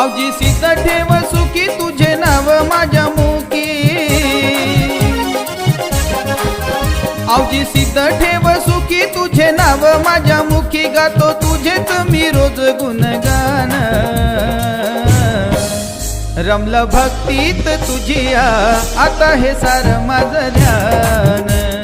आवजी सिद्ध ठेव सुखी तुझे नाव माझ्या मुखी, आवजी सिद्ध ठेव सुखी तुझे नाव माझ्या मुखी, गातो तुझेच मी रोज गुणगान। रमलं भक्तीत तुझिया आता हे सार माझं ध्यान।